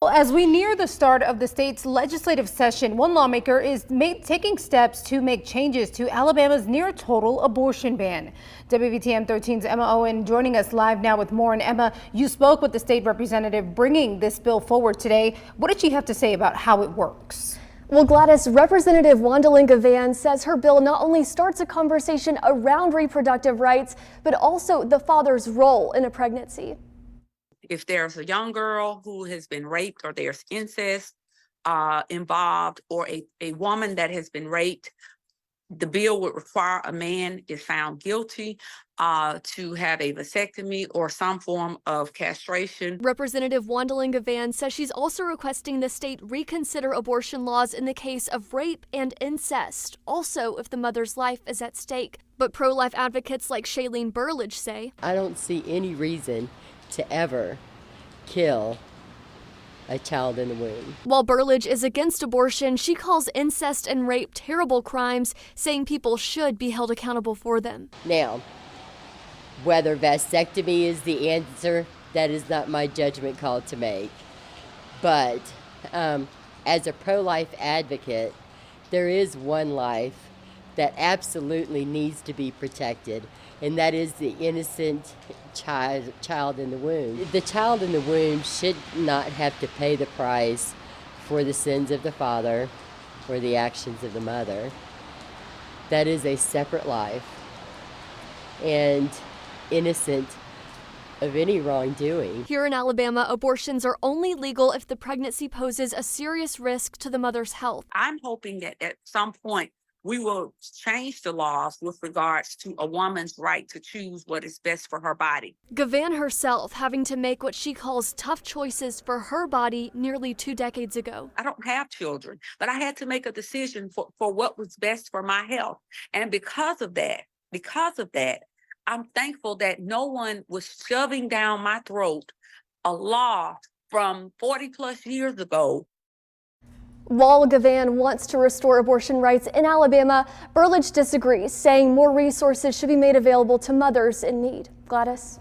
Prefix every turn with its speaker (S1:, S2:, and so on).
S1: Well, as we near the start of the state's legislative session, one lawmaker is taking steps to make changes to Alabama's near total abortion ban. WVTM 13's Emma Owen joining us live now with more. And Emma, you spoke with the state representative bringing this bill forward today. What did she have to say about how it works?
S2: Well, Gladys, Representative Wandalyn Gavan says her bill not only starts a conversation around reproductive rights, but also the father's role in a pregnancy.
S3: If there's a young girl who has been raped or there's incest involved, or a woman that has been raped, the bill would require a man is found guilty to have a vasectomy or some form of castration.
S2: Representative Wandalyn Gavan says she's also requesting the state reconsider abortion laws in the case of rape and incest, also if the mother's life is at stake. But pro-life advocates like Shailene Burlage say,
S4: I don't see any reason to ever kill a child in the womb.
S2: While Burlage is against abortion, she calls incest and rape terrible crimes, saying people should be held accountable for them.
S4: Now, whether vasectomy is the answer, that is not my judgment call to make. But as a pro-life advocate, there is one life that absolutely needs to be protected, and that is the innocent child in the womb. The child in the womb should not have to pay the price for the sins of the father or the actions of the mother. That is a separate life and innocent of any wrongdoing.
S2: Here in Alabama, abortions are only legal if the pregnancy poses a serious risk to the mother's health.
S3: I'm hoping that at some point we will change the laws with regards to a woman's right to choose what is best for her body.
S2: Gavan herself having to make what she calls tough choices for her body nearly 2 decades ago.
S3: I don't have children, but I had to make a decision for what was best for my health. And because of that, I'm thankful that no one was shoving down my throat a law from 40 plus years ago.
S2: While Gavan wants to restore abortion rights in Alabama, Burlage disagrees, saying more resources should be made available to mothers in need. Gladys?